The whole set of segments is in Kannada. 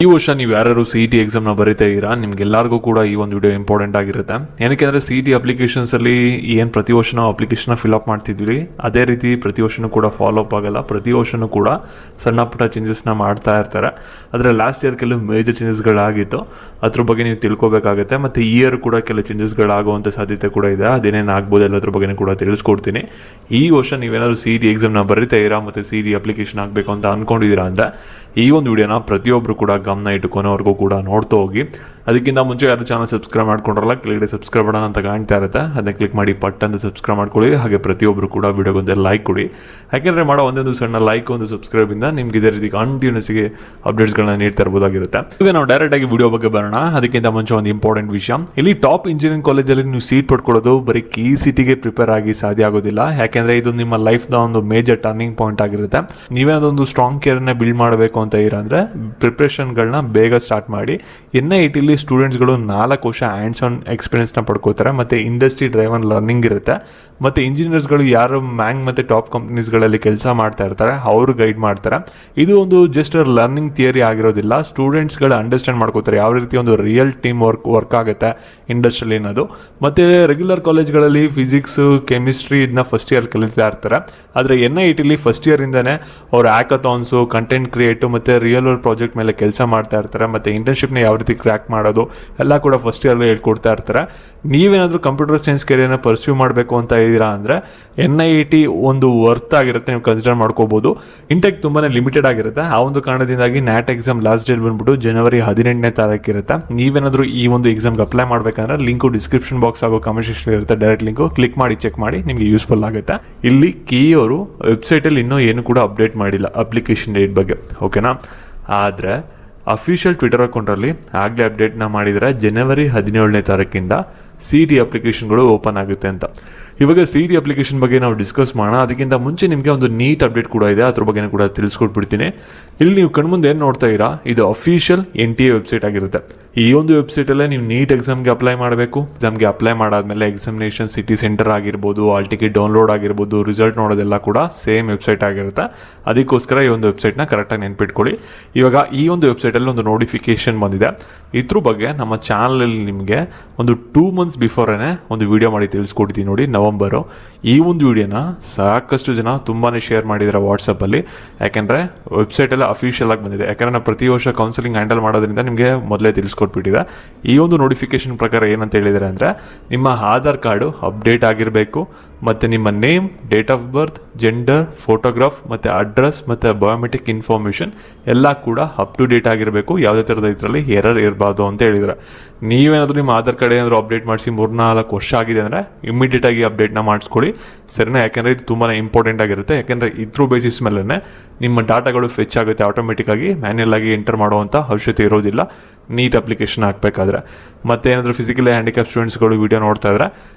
ಈ ವರ್ಷ ನೀವು ಯಾರು CET ಎಕ್ಸಾಮ್ನ ಬರೀತಾ ಇದ್ದೀರಾ, ನಿಮ್ಗೆಲ್ಲರಿಗೂ ಕೂಡ ಈ ಒಂದು ವಿಡಿಯೋ ಇಂಪಾರ್ಟೆಂಟ್ ಆಗಿರುತ್ತೆ. ಏನಕ್ಕೆ ಅಂದರೆ CET ಅಪ್ಲಿಕೇಶನ್ಸಲ್ಲಿ ಏನು ಪ್ರತಿ ವರ್ಷ ನಾವು ಅಪ್ಲಿಕೇಶನ್ನ ಫಿಲ್ಅಪ್ ಮಾಡ್ತಿದ್ವಿ, ಅದೇ ರೀತಿ ಪ್ರತಿ ವರ್ಷನೂ ಕೂಡ ಫಾಲೋ ಅಪ್ ಆಗಲ್ಲ. ಪ್ರತಿ ವರ್ಷನೂ ಕೂಡ ಸಣ್ಣ ಪುಟ್ಟ ಚೇಂಜಸ್ನ ಮಾಡ್ತಾ ಇರ್ತಾರೆ. ಆದರೆ ಲಾಸ್ಟ್ ಇಯರ್ ಕೆಲವು ಮೇಜರ್ ಚೇಂಜಸ್ಗಳಾಗಿತ್ತು, ಅದ್ರ ಬಗ್ಗೆ ನೀವು ತಿಳ್ಕೊಬೇಕಾಗುತ್ತೆ. ಮತ್ತು ಈ ಇಯರ್ ಕೂಡ ಕೆಲವು ಚೇಂಜಸ್ಗಳಾಗುವಂಥ ಸಾಧ್ಯತೆ ಕೂಡ ಇದೆ. ಅದೇನೇನು ಆಗ್ಬೋದು ಎಲ್ಲದ್ರ ಬಗ್ಗೆ ಕೂಡ ತಿಳಿಸ್ಕೊಡ್ತೀನಿ. ಈ ವರ್ಷ ನೀವೇನಾದರೂ CET ಎಕ್ಸಾಮ್ನ ಬರೀತಾ ಇದ್ದೀರಾ ಮತ್ತು CET ಅಪ್ಲಿಕೇಶನ್ ಆಗಬೇಕು ಅಂತ ಅಂದ್ಕೊಂಡಿದ್ದೀರಾ ಅಂದರೆ ಈ ಒಂದು ವಿಡಿಯೋನ ಪ್ರತಿಯೊಬ್ಬರು ಕೂಡ ಗಮನ ಇಟ್ಟುಕೊನೋವರೆಗೂ ಕೂಡ ನೋಡ್ತಾ ಹೋಗಿ. ಅದಕ್ಕಿಂತ ಮುಂಚೆ ಯಾರು ಚಾನಲ್ ಸಬ್ಸ್ಕ್ರೈಬ್ ಮಾಡ್ಕೊಂಡ್ರಲ್ಲ, ಕೆಳಗಡೆ ಸಬ್ಸ್ಕ್ರೈಬ್ ಮಾಡೋಣ ಅಂತ ಕಾಣ್ತಾ ಇರುತ್ತೆ, ಅದನ್ನ ಕ್ಲಿಕ್ ಮಾಡಿ ಪಟ್ಟಂತ ಸಬ್ಸ್ಕ್ರೈಬ್ ಮಾಡ್ಕೊಳ್ಳಿ. ಹಾಗೆ ಪ್ರತಿಯೊಬ್ಬರು ಕೂಡ ವಿಡಿಯೋಗೊಂದು ಲೈಕ್ ಕೊಡಿ. ಯಾಕೆಂದರೆ ಮಾಡೋ ಒಂದೊಂದು ಸಣ್ಣ ಲೈಕ್ ಒಂದು ಸಬ್ಸ್ಕ್ರೈಬಿಂದ ನಿಮ್ಗೆ ಇದೇ ರೀತಿ ಕಂಟಿನ್ಯೂಸ್ಗೆ ಅಪ್ಡೇಟ್ಸ್ಗಳನ್ನ ನೀಡ್ತಾ ಇರ್ಬೋದಾಗಿರುತ್ತೆ. ಈಗ ನಾವು ಡೈರೆಕ್ಟ್ ಆಗಿ ವಿಡಿಯೋ ಬಗ್ಗೆ ಬರೋಣ. ಅದಕ್ಕಿಂತ ಮುಂಚೆ ಒಂದು ಇಂಪಾರ್ಟೆಂಟ್ ವಿಷಯ, ಇಲ್ಲಿ ಟಾಪ್ ಇಂಜಿನಿಯರಿಂಗ್ ಕಾಲೇಜಲ್ಲಿ ನೀವು ಸೀಟ್ ಪಡ್ಕೊಳ್ಳೋದು ಬರೀ KCETಗೆ ಪ್ರಿಪೇರ್ ಆಗಿ ಸಾಧ್ಯ ಆಗೋದಿಲ್ಲ. ಯಾಕೆಂದರೆ ಇದು ನಿಮ್ಮ ಲೈಫ್ನ ಒಂದು ಮೇಜರ್ ಟರ್ನಿಂಗ್ ಪಾಯಿಂಟ್ ಆಗಿರುತ್ತೆ. ನೀವೇನೊಂದು ಸ್ಟ್ರಾಂಗ್ ಕೇರ್ನ ಬಿಲ್ಡ್ ಮಾಡಬೇಕು ಅಂತ ಇರಂದ್ರೆ ಪ್ರಿಪ್ರೇಷನ್ಗಳನ್ನ ಬೇಗ ಸ್ಟಾರ್ಟ್ ಮಾಡಿ. NITಲಿ ಸ್ಟೂಡೆಂಟ್ಸ್ಗಳು 4 ವರ್ಷ ಹ್ಯಾಂಡ್ಸ್ ಆನ್ ಎಕ್ಸ್ಪೀರಿಯನ್ಸ್ನ ಪಡ್ಕೋತಾರೆ. ಮತ್ತು ಇಂಡಸ್ಟ್ರಿ ಡ್ರೈವನ್ ಲರ್ನಿಂಗ್ ಇರುತ್ತೆ. ಮತ್ತು ಇಂಜಿನಿಯರ್ಸ್ಗಳು ಯಾರು ಮ್ಯಾಂಗ್ ಮತ್ತು ಟಾಪ್ ಕಂಪ್ನೀಸ್ಗಳಲ್ಲಿ ಕೆಲಸ ಮಾಡ್ತಾ ಇರ್ತಾರೆ ಅವರು ಗೈಡ್ ಮಾಡ್ತಾರೆ. ಇದು ಒಂದು ಜಸ್ಟ್ ಲರ್ನಿಂಗ್ ಥಿಯರಿ ಆಗಿರೋದಿಲ್ಲ. ಸ್ಟೂಡೆಂಟ್ಸ್ಗಳು ಅಂಡರ್ಸ್ಟ್ಯಾಂಡ್ ಮಾಡ್ಕೋತಾರೆ ಯಾವ ರೀತಿ ಒಂದು ರಿಯಲ್ ಟೀಮ್ ವರ್ಕ್ ಆಗುತ್ತೆ ಇಂಡಸ್ಟ್ರಿಯಲ್ಲಿ ಅನ್ನೋದು. ಮತ್ತು ರೆಗ್ಯುಲರ್ ಕಾಲೇಜ್ಗಳಲ್ಲಿ ಫಿಸಿಕ್ಸ್, ಕೆಮಿಸ್ಟ್ರಿ ಇದನ್ನ ಫಸ್ಟ್ ಇಯರ್ ಕಲಿತಾ ಇರ್ತಾರೆ. ಆದರೆ NITಲಿ ಫಸ್ಟ್ ಇಯರಿಂದನೇ ಅವ್ರು ಹ್ಯಾಕಥಾನ್ಸು, ಕಂಟೆಂಟ್ ಕ್ರಿಯೇಟು ಮತ್ತು ರಿಯಲ್ ವರ್ಲ್ಡ್ ಪ್ರಾಜೆಕ್ಟ್ ಮೇಲೆ ಕೆಲಸ ಮಾಡ್ತಾ ಇರ್ತಾರೆ. ಮತ್ತು ಇಂಟರ್ನ್ಶಿಪ್ನ ಯಾವ ರೀತಿ ಕ್ರ್ಯಾಕ್ ಮಾಡೋದು ಎಲ್ಲ ಕೂಡ ಫಸ್ಟ್ ಇಯರ್ಲಿ ಹೇಳ್ಕೊಡ್ತಾ ಇರ್ತಾರೆ. ನೀವೇನಾದರೂ ಕಂಪ್ಯೂಟರ್ ಸೈನ್ಸ್ ಕೆರಿಯರ್ನ ಪರ್ಸ್ಯೂ ಮಾಡಬೇಕು ಅಂತ ಇದ್ದೀರಾ ಅಂದರೆ NIT ಒಂದು ವರ್ತ್ ಆಗಿರುತ್ತೆ, ನೀವು ಕನ್ಸಿಡರ್ ಮಾಡ್ಕೋಬೋದು. ಇಂಟೆಕ್ ತುಂಬಾ ಲಿಮಿಟೆಡ್ ಆಗಿರುತ್ತೆ. ಆ ಒಂದು ಕಾರಣದಿಂದಾಗಿ NAT ಎಕ್ಸಾಮ್ ಲಾಸ್ಟ್ ಡೇಟ್ ಬಂದ್ಬಿಟ್ಟು ಜನವರಿ 18ನೇ ತಾರೀಕು ಇರುತ್ತೆ. ನೀವೇನಾದರೂ ಈ ಒಂದು ಎಕ್ಸಾಮ್ಗೆ ಅಪ್ಲೈ ಮಾಡಬೇಕಂದ್ರೆ ಲಿಂಕು ಡಿಸ್ಕ್ರಿಪ್ಷನ್ ಬಾಕ್ಸ್ ಹಾಗೂ ಕಮೆಂಟ್ ಸೆಕ್ಷನ್ ಇರುತ್ತೆ, ಡೈರೆಕ್ಟ್ ಲಿಂಕು ಕ್ಲಿಕ್ ಮಾಡಿ ಚೆಕ್ ಮಾಡಿ, ನಿಮಗೆ ಯೂಸ್ಫುಲ್ ಆಗುತ್ತೆ. ಇಲ್ಲಿ KE ಅವರು ವೆಬ್ಸೈಟಲ್ಲಿ ಇನ್ನೂ ಏನು ಕೂಡ ಅಪ್ಡೇಟ್ ಮಾಡಿಲ್ಲ ಅಪ್ಲಿಕೇಶನ್ ಡೇಟ್ ಬಗ್ಗೆ, ಓಕೆನಾ. ಆದರೆ ಅಫಿಷಿಯಲ್ ಟ್ವಿಟರ್ ಅಕೌಂಟಲ್ಲಿ ಆಗಲೇ ಅಪ್ಡೇಟ್ನ ಮಾಡಿದರೆ ಜನವರಿ 17ನೇ ತಾರೀಕಿಂದ CET ಅಪ್ಲಿಕೇಶನ್ಗಳು ಓಪನ್ ಆಗುತ್ತೆ ಅಂತ. ಇವಾಗ CET ಅಪ್ಲಿಕೇಶನ್ ಬಗ್ಗೆ ನಾವು ಡಿಸ್ಕಸ್ ಮಾಡೋಣ. ಅದಕ್ಕಿಂತ ಮುಂಚೆ ನಿಮಗೆ ಒಂದು ನೀಟ್ ಅಪ್ಡೇಟ್ ಕೂಡ ಇದೆ, ಅದ್ರ ಬಗ್ಗೆ ಕೂಡ ತಿಳಿಸ್ಕೊಟ್ಬಿಡ್ತೀನಿ. ಇಲ್ಲಿ ನೀವು ಕಣ್ಮುಂದೆ ಏನು ನೋಡ್ತಾ ಇರಾ, ಇದು ಅಫಿಷಿಯಲ್ NTA ವೆಬ್ಸೈಟ್ ಆಗಿರುತ್ತೆ. ಈ ಒಂದು ವೆಬ್ಸೈಟಲ್ಲೇ ನೀವು ನೀಟ್ ಎಕ್ಸಾಮ್ಗೆ ಅಪ್ಲೈ ಮಾಡಬೇಕು. ಎಕ್ಸಾಮ್ಗೆ ಅಪ್ಲೈ ಮಾಡಾದ್ಮೇಲೆ ಎಕ್ಸಾಮಿನೇಷನ್ ಸಿಟಿ ಸೆಂಟರ್ ಆಗಿರ್ಬೋದು, ಆಲ್ ಟಿಕೆಟ್ ಡೌನ್ಲೋಡ್ ಆಗಿರ್ಬೋದು, ರಿಸಲ್ಟ್ ನೋಡೋದೆಲ್ಲ ಕೂಡ ಸೇಮ್ ವೆಬ್ಸೈಟ್ ಆಗಿರುತ್ತೆ. ಅದಕ್ಕೋಸ್ಕರ ಈ ಒಂದು ವೆಬ್ಸೈಟ್ನ ಕರೆಕ್ಟಾಗಿ ನೆನ್ಪಿಟ್ಕೊಳ್ಳಿ. ಇವಾಗ ಈ ಒಂದು ವೆಬ್ಸೈಟಲ್ಲಿ ಒಂದು ನೋಟಿಫಿಕೇಶನ್ ಬಂದಿದೆ. ಇದ್ರ ಬಗ್ಗೆ ನಮ್ಮ ಚಾನಲಲ್ಲಿ ನಿಮಗೆ ಒಂದು 2 months ಬಿಫೋರೇನೆ ಒಂದು ವಿಡಿಯೋ ಮಾಡಿ ತಿಳಿಸ್ಕೊಡ್ತೀನಿ ನೋಡಿ, ನವಂಬರು. ಈ ಒಂದು ವಿಡಿಯೋನ ಸಾಕಷ್ಟು ಜನ ತುಂಬಾ ಶೇರ್ ಮಾಡಿದ್ದಾರೆ ವಾಟ್ಸಪ್ಪಲ್ಲಿ. ಯಾಕೆಂದರೆ ವೆಬ್ಸೈಟೆಲ್ಲ ಅಫಿಷಿಯಲ್ ಆಗಿ ಬಂದಿದೆ. ಯಾಕೆಂದರೆ ನಾವು ಪ್ರತಿ ವರ್ಷ ಕೌನ್ಸಿಲಿಂಗ್ ಹ್ಯಾಂಡಲ್ ಮಾಡೋದ್ರಿಂದ ನಿಮಗೆ ಮೊದಲೇ ತಿಳಿಸ್ಕೊಟ್ಬಿಟ್ಟಿದೆ. ಈ ಒಂದು ನೋಟಿಫಿಕೇಶನ್ ಪ್ರಕಾರ ಏನಂತ ಹೇಳಿದ್ದಾರೆ ಅಂದರೆ, ನಿಮ್ಮ ಆಧಾರ್ ಕಾರ್ಡು ಅಪ್ಡೇಟ್ ಆಗಿರಬೇಕು, ಮತ್ತು ನಿಮ್ಮ name, date of birth, gender, photograph ಮತ್ತು ಅಡ್ರೆಸ್ ಮತ್ತು ಬಯೋಮೆಟ್ರಿಕ್ ಇನ್ಫಾರ್ಮೇಷನ್ ಎಲ್ಲ ಕೂಡ ಅಪ್ ಟು ಡೇಟ್ ಆಗಿರಬೇಕು. ಯಾವುದೇ ಥರದ ಇದರಲ್ಲಿ ಎರರ್ ಇರಬಾರ್ದು ಅಂತ ಹೇಳಿದ್ದಾರೆ. ನೀವೇನಾದರೂ ನಿಮ್ಮ ಆಧಾರ್ ಕಾರ್ಡ್ ಏನಾದರೂ ಅಪ್ಡೇಟ್ ಮಾಡಿಸಿ 3-4 ವರ್ಷ ಆಗಿದೆ ಅಂದರೆ ಇಮಿಡಿಯೇಟಾಗಿ ಅಪ್ಡೇಟ್ನ ಮಾಡಿಸ್ಕೊಳ್ಳಿ, ಸರಿನಾ. ಯಾಕೆಂದರೆ ಇದು ತುಂಬಾ ಇಂಪಾರ್ಟೆಂಟ್ ಆಗಿರುತ್ತೆ. ಯಾಕೆಂದರೆ ಇದ್ರ ಬೇಸಿಸ್ ಮೇಲೆ ನಿಮ್ಮ ಡಾಟಾಗಳು ಫೆಚ್ ಆಗುತ್ತೆ ಆಟೋಮೆಟಿಕ್ಕಾಗಿ, ಮ್ಯಾನ್ಯಲ್ ಆಗಿ ಎಂಟರ್ ಮಾಡುವಂಥ ಅವಶ್ಯಕತೆ ಇರೋದಿಲ್ಲ ನೀಟ್ ಅಪ್ಲಿಕೇಶನ್ ಹಾಕಬೇಕಾದ್ರೆ. ಮತ್ತು ಏನಾದರೂ ಫಿಸಿಕಲಿ ಹ್ಯಾಂಡಿಕ್ಯಾಪ್ ಸ್ಟೂಡೆಂಟ್ಸ್ಗಳು ವಿಡಿಯೋ ನೋಡ್ತಾ ಇದ್ರೆ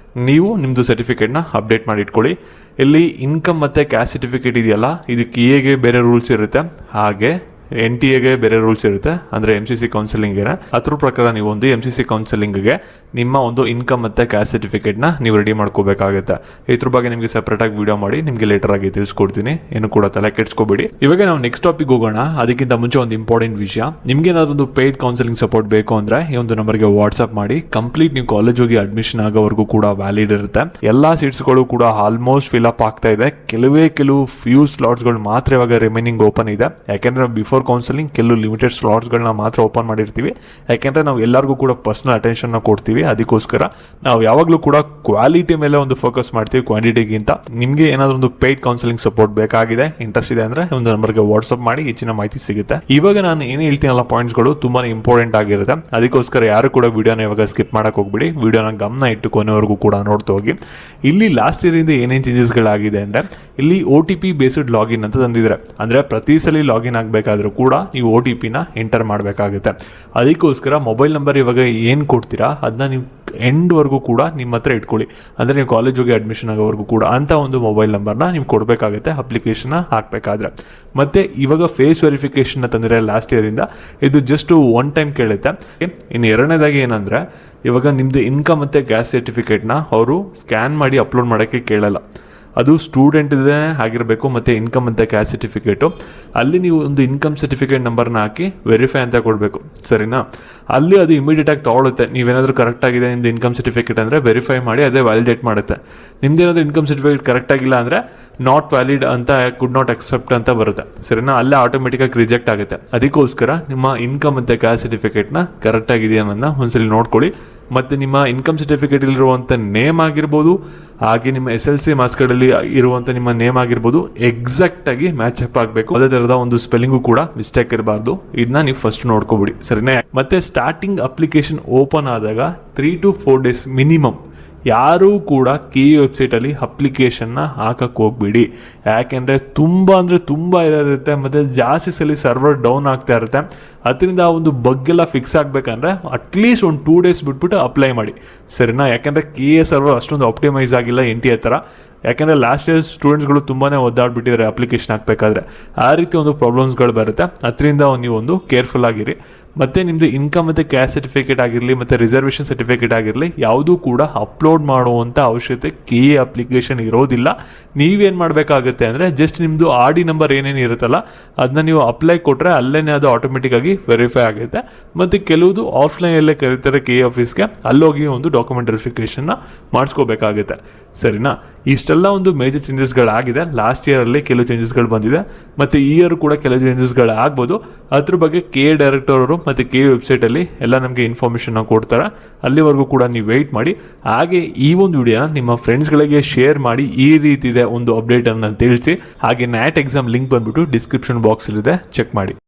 ನೀವು ನಿಮ್ಮದು ಸರ್ಟಿಫಿಕೇಟ್ನ ಅಪ್ಡೇಟ್ ಮಾಡಿ ಇಟ್ಕೊಳ್ಳಿ. ಇಲ್ಲಿ ಇನ್ಕಮ್ ಮತ್ತು ಕ್ಯಾಸ್ಟ್ ಸರ್ಟಿಫಿಕೇಟ್ ಇದೆಯಲ್ಲ, ಇದು KAಗೆ ಬೇರೆ ರೂಲ್ಸ್ ಇರುತ್ತೆ, ಹಾಗೆ NTAಗೆ ಬೇರೆ ರೂಲ್ಸ್ ಇರುತ್ತೆ. ಅಂದರೆ MCC ಕೌನ್ಸಿಲಿಂಗ್ಗೆ ಅದ್ರ ಪ್ರಕಾರ ನೀವು ಒಂದು MCC ಕೌನ್ಸಿಲಿಂಗ್ಗೆ ನಿಮ್ಮ ಒಂದು ಇನ್ಕಮ್ ಮತ್ತು ಕ್ಯಾಸ್ಟ್ ಸರ್ಟಿಫಿಕೇಟ್ನ ನೀವು ರೆಡಿ ಮಾಡ್ಕೋಬೇಕಾಗುತ್ತೆ. ಇದ್ರ ಬಗ್ಗೆ ನಿಮಗೆ ಸಪ್ರೇಟಾಗಿ ವಿಡಿಯೋ ಮಾಡಿ ನಿಮಗೆ ಲೇಟರ್ ಆಗಿ ತಿಳಿಸ್ಕೊಡ್ತೀನಿ, ಏನು ಕೂಡ ತಲೆ ಕೆಡಿಸ್ಕೋಬೇಡಿ. ಇವಾಗ ನಾವು ನೆಕ್ಸ್ಟ್ ಟಾಪಿಕ್ ಹೋಗೋಣ. ಅದಕ್ಕಿಂತ ಮುಂಚೆ ಒಂದು ಇಂಪಾರ್ಟೆಂಟ್ ವಿಷಯ, ನಿಮ್ಗೆ ಏನಾದೊಂದು ಪೇಯ್ಡ್ ಕೌನ್ಸಿಲಿಂಗ್ ಸಪೋರ್ಟ್ ಬೇಕು ಅಂದರೆ ಈ ಒಂದು ನಂಬರ್ಗೆ ವಾಟ್ಸಪ್ ಮಾಡಿ. ಕಂಪ್ಲೀಟ್ ನೀವು ಕಾಲೇಜ್ ಹೋಗಿ ಅಡ್ಮಿಷನ್ ಆಗೋವರೆಗೂ ಕೂಡ ವ್ಯಾಲಿಡ್ ಇರುತ್ತೆ. ಎಲ್ಲ ಸೀಟ್ಸ್ಗಳು ಕೂಡ ಆಲ್ಮೋಸ್ಟ್ ಫಿಲ್ಅಪ್ ಆಗ್ತಾ ಇದೆ. ಕೆಲವು ಫ್ಯೂ ಸ್ಲಾಟ್ಸ್ಗಳು ಮಾತ್ರ ಇವಾಗ ರಿಮೈನಿಂಗ್ ಓಪನ್ ಇದೆ. ಯಾಕೆಂದರೆ ಬಿಫೋರ್ ಕೌನ್ಸಿಲಿಂಗ್ ಕೆಲವು ಲಿಮಿಟೆಡ್ ಸ್ಲಾಟ್ಸ್ಗಳನ್ನ ಮಾತ್ರ ಓಪನ್ ಮಾಡಿರ್ತೀವಿ. ಯಾಕೆಂದರೆ ನಾವು ಎಲ್ಲರಿಗೂ ಕೂಡ ಪರ್ಸನಲ್ ಅಟೆನ್ಷನ್ನ ಕೊಡ್ತೀವಿ. ಅದಕ್ಕೋಸ್ಕರ ನಾವು ಯಾವಾಗಲೂ ಕೂಡ ಕ್ವಾಲಿಟಿ ಮೇಲೆ ಒಂದು ಫೋಕಸ್ ಮಾಡ್ತೀವಿ ಕ್ವಾಂಟಿಟಿಗಿಂತ. ನಿಮಗೆ ಏನಾದರೂ ಒಂದು ಪೇಯ್ಡ್ ಕೌನ್ಸಿಲಿಂಗ್ ಸಪೋರ್ಟ್ ಬೇಕಾಗಿದೆ, ಇಂಟ್ರೆಸ್ಟ್ ಇದೆ ಅಂದರೆ ಒಂದು ನಂಬರ್ಗೆ ವಾಟ್ಸಪ್ ಮಾಡಿ, ಹೆಚ್ಚಿನ ಮಾಹಿತಿ ಸಿಗುತ್ತೆ. ಇವಾಗ ನಾನು ಏನು ಹೇಳ್ತೀನಲ್ಲ ಪಾಯಿಂಟ್ಸ್ಗಳು ತುಂಬಾ ಇಂಪಾರ್ಟೆಂಟ್ ಆಗಿರುತ್ತೆ. ಅದಕ್ಕೋಸ್ಕರ ಯಾರು ಕೂಡ ವಿಡಿಯೋನ ಇವಾಗ ಸ್ಕಿಪ್ ಮಾಡಕ್ಕೆ ಹೋಗ್ಬಿಡಿ, ವಿಡಿಯೋನ ಗಮನ ಇಟ್ಟು ಕೊನೆವರೆಗೂ ಕೂಡ ನೋಡ್ತಾ ಹೋಗಿ. ಇಲ್ಲಿ ಲಾಸ್ಟ್ ಇಯರಿಂದ ಏನೇನು ಚೇಂಜಸ್ಗಳಾಗಿದೆ ಅಂದರೆ, ಇಲ್ಲಿ OTP ಬೇಸ್ಡ್ ಲಾಗಿನ್ ಅಂತ ತಂದಿದ್ದಾರೆ. ಅಂದರೆ ಪ್ರತಿ ಸಲ ಲಾಗಿನ್ ಆಗಬೇಕಾದ್ರೂ ಕೂಡ ನೀವು OTPನ ಎಂಟರ್ ಮಾಡಬೇಕಾಗುತ್ತೆ. ಅದಕ್ಕೋಸ್ಕರ ಮೊಬೈಲ್ ನಂಬರ್ ಇವಾಗ ಏನು ಕೊಡ್ತೀರಾ ಅದನ್ನ ನೀವು ಎಂಡ್ವರೆಗೂ ಕೂಡ ನಿಮ್ಮ ಹತ್ರ ಇಟ್ಕೊಳ್ಳಿ. ಅಂದರೆ ನೀವು ಕಾಲೇಜ್ ಹೋಗಿ ಅಡ್ಮಿಷನ್ ಆಗೋವರೆಗೂ ಕೂಡ ಅಂಥ ಒಂದು ಮೊಬೈಲ್ ನಂಬರ್ನ ನೀವು ಕೊಡಬೇಕಾಗುತ್ತೆ ಅಪ್ಲಿಕೇಶನ್ನ ಹಾಕಬೇಕಾದ್ರೆ. ಮತ್ತು ಇವಾಗ ಫೇಸ್ ವೆರಿಫಿಕೇಷನ್ನ ತಂದಿರೋ ಲಾಸ್ಟ್ ಇಯರಿಂದ, ಇದು ಜಸ್ಟ್ ಒನ್ ಟೈಮ್ ಕೇಳುತ್ತೆ. ಇನ್ನು ಎರಡನೇದಾಗಿ ಏನಂದರೆ, ಇವಾಗ ನಿಮ್ಮದು ಇನ್ಕಮ್ ಮತ್ತು ಗ್ಯಾಸ್ ಸರ್ಟಿಫಿಕೇಟ್ನ ಅವರು ಸ್ಕ್ಯಾನ್ ಮಾಡಿ ಅಪ್ಲೋಡ್ ಮಾಡೋಕ್ಕೆ ಕೇಳಲ್ಲ. ಅದು ಸ್ಟೂಡೆಂಟ್ದೇ ಆಗಿರಬೇಕು, ಮತ್ತು ಇನ್ಕಮ್ ಅಂತ ಕ್ಯಾಸ್ಟ್ ಸರ್ಟಿಫಿಕೇಟು. ಅಲ್ಲಿ ನೀವು ಒಂದು ಇನ್ಕಮ್ ಸರ್ಟಿಫಿಕೇಟ್ ನಂಬರ್ನ ಹಾಕಿ ವೆರಿಫೈ ಅಂತ ಕೊಡಬೇಕು, ಸರಿನಾ. ಅಲ್ಲಿ ಅದು ಇಮಿಡಿಯೇಟಾಗಿ ತೊಗೊಳುತ್ತೆ. ನೀವೇನಾದರೂ ಕರೆಕ್ಟಾಗಿದೆ ನಿಮ್ಮದು ಇನ್ಕಮ್ ಸರ್ಟಿಫಿಕೇಟ್ ಅಂದರೆ ವೆರಿಫೈ ಮಾಡಿ ಅದೇ ವ್ಯಾಲಿಡೇಟ್ ಮಾಡುತ್ತೆ. ನಿಮ್ದೇನಾದರೂ ಇನ್ಕಮ್ ಸರ್ಟಿಫಿಕೇಟ್ ಕರೆಕ್ಟಾಗಿಲ್ಲ ಅಂದರೆ ನಾಟ್ ವ್ಯಾಲಿಡ್ ಅಂತ, ಕುಡ್ ನಾಟ್ ಅಕ್ಸೆಪ್ಟ್ ಅಂತ ಬರುತ್ತೆ, ಸರಿನಾ. ಅಲ್ಲೇ ಆಟೋಮೆಟಿಕಾಗಿ ರಿಜೆಕ್ಟ್ ಆಗುತ್ತೆ. ಅದಕ್ಕೋಸ್ಕರ ನಿಮ್ಮ ಇನ್ಕಮ್ ಮತ್ತು ಕ್ಯಾಸ್ಟ್ ಸರ್ಟಿಫಿಕೇಟ್ನ ಕರೆಕ್ಟಾಗಿದೆಯಾ ಅನ್ನೋದನ್ನ ಒಂದ್ಸಲಿ ನೋಡ್ಕೊಳ್ಳಿ. ಮತ್ತು ನಿಮ್ಮ ಇನ್ಕಮ್ ಸರ್ಟಿಫಿಕೇಟಲ್ಲಿರುವಂಥ ನೇಮ್ ಆಗಿರ್ಬೋದು, ಹಾಗೆ ನಿಮ್ಮ SLC ಮಾರ್ಕ್ಸ್ ಕಾರ್ಡಲ್ಲಿ ಇರುವಂಥ ನಿಮ್ಮ ನೇಮ್ ಆಗಿರ್ಬೋದು ಎಕ್ಸಾಕ್ಟಾಗಿ ಮ್ಯಾಚ್ ಅಪ್ ಆಗಬೇಕು. ಅದೇ ಥರದ ಒಂದು ಸ್ಪೆಲ್ಲಿಂಗು ಕೂಡ ಮಿಸ್ಟೇಕ್ ಇರಬಾರ್ದು. ಇದನ್ನ ನೀವು ಫಸ್ಟ್ ನೋಡ್ಕೊಬಿಡಿ, ಸರಿನಾ. ಮತ್ತು ಸ್ಟಾರ್ಟಿಂಗ್ ಅಪ್ಲಿಕೇಶನ್ ಓಪನ್ ಆದಾಗ 3 to 4 days ಮಿನಿಮಮ್ ಯಾರೂ ಕೂಡ KE ವೆಬ್ಸೈಟಲ್ಲಿ ಅಪ್ಲಿಕೇಶನ್ನ ಹಾಕಕ್ಕೆ ಹೋಗ್ಬಿಡಿ. ಯಾಕೆಂದರೆ ತುಂಬ ಇರುತ್ತೆ, ಮತ್ತು ಜಾಸ್ತಿ ಸಲ ಸರ್ವರ್ ಡೌನ್ ಆಗ್ತಾ ಇರುತ್ತೆ. ಅದರಿಂದ ಆ ಒಂದು ಬಗ್ಗೆಲ್ಲ ಫಿಕ್ಸ್ ಆಗಬೇಕಂದ್ರೆ ಅಟ್ಲೀಸ್ಟ್ ಒಂದು 2 days ಬಿಟ್ಬಿಟ್ಟು ಅಪ್ಲೈ ಮಾಡಿ, ಸರಿನಾ. ಯಾಕೆಂದರೆ KE ಸರ್ವರ್ ಅಷ್ಟೊಂದು ಆಪ್ಟಿಮೈಸ್ ಆಗಿಲ್ಲ NTA ಥರ. ಯಾಕೆಂದರೆ ಲಾಸ್ಟ್ ಇಯರ್ ಸ್ಟೂಡೆಂಟ್ಸ್ಗಳು ತುಂಬಾ ಒದ್ದಾಡ್ಬಿಟ್ಟಿದ್ದಾರೆ ಅಪ್ಲಿಕೇಶನ್ ಹಾಕಬೇಕಾದ್ರೆ. ಆ ರೀತಿ ಒಂದು ಪ್ರಾಬ್ಲಮ್ಸ್ಗಳು ಬರುತ್ತೆ. ಅದರಿಂದ ನೀವು ಒಂದು ಕೇರ್ಫುಲ್ ಆಗಿರಿ. ಮತ್ತು ನಿಮ್ಮದು ಇನ್ಕಮ್ ಮತ್ತು ಕ್ಯಾಸ್ಟ್ ಸರ್ಟಿಫಿಕೇಟ್ ಆಗಿರಲಿ ಮತ್ತು ರಿಸರ್ವೇಷನ್ ಸರ್ಟಿಫಿಕೇಟ್ ಆಗಿರಲಿ ಯಾವುದೂ ಕೂಡ ಅಪ್ಲೋಡ್ ಮಾಡುವಂಥ ಅವಶ್ಯಕತೆ KE ಅಪ್ಲಿಕೇಶನ್ ಇರೋದಿಲ್ಲ. ನೀವೇನು ಮಾಡಬೇಕಾಗುತ್ತೆ ಅಂದರೆ ಜಸ್ಟ್ ನಿಮ್ಮದು RD ನಂಬರ್ ಏನೇನು ಇರುತ್ತಲ್ಲ ಅದನ್ನ ನೀವು ಅಪ್ಲೈ ಕೊಟ್ಟರೆ ಅಲ್ಲೇ ಅದು ಆಟೋಮೆಟಿಕ್ಕಾಗಿ ವೆರಿಫೈ ಆಗುತ್ತೆ. ಮತ್ತು ಕೆಲವುದು ಆಫ್ಲೈನಲ್ಲೇ ಕರೀತಾರೆ KE ಆಫೀಸ್ಗೆ, ಅಲ್ಲೋಗಿ ಒಂದು ಡಾಕ್ಯುಮೆಂಟ್ ವೆರಿಫಿಕೇಷನ್ನ ಮಾಡಿಸ್ಕೋಬೇಕಾಗುತ್ತೆ, ಸರಿನಾ. ಇಷ್ಟೆಲ್ಲ ಒಂದು ಮೇಜರ್ ಚೇಂಜಸ್ಗಳಾಗಿದೆ. ಲಾಸ್ಟ್ ಇಯರಲ್ಲಿ ಕೆಲವು ಚೇಂಜಸ್ಗಳು ಬಂದಿದೆ, ಮತ್ತು ಈ ಇಯರ್ ಕೂಡ ಕೆಲವು ಚೇಂಜಸ್ಗಳು ಆಗ್ಬೋದು. ಅದ್ರ ಬಗ್ಗೆ KE ಡೈರೆಕ್ಟರ್ ಅವರು ಮತ್ತು KE ವೆಬ್ಸೈಟಲ್ಲಿ ಎಲ್ಲ ನಮಗೆ ಇನ್ಫಾರ್ಮೇಷನ್ನ ಕೊಡ್ತಾರೆ. ಅಲ್ಲಿವರೆಗೂ ಕೂಡ ನೀವು ವೆಯ್ಟ್ ಮಾಡಿ. ಹಾಗೆ ಈ ಒಂದು ವಿಡಿಯೋನ ನಿಮ್ಮ ಫ್ರೆಂಡ್ಸ್ಗಳಿಗೆ ಶೇರ್ ಮಾಡಿ, ಈ ರೀತಿ ಇದೆ ಒಂದು ಅಪ್ಡೇಟನ್ನು ತಿಳಿಸಿ. ಹಾಗೆ NAT ಎಕ್ಸಾಮ್ ಲಿಂಕ್ ಬಂದ್ಬಿಟ್ಟು ಡಿಸ್ಕ್ರಿಪ್ಷನ್ ಬಾಕ್ಸಲ್ಲಿದೆ, ಚೆಕ್ ಮಾಡಿ.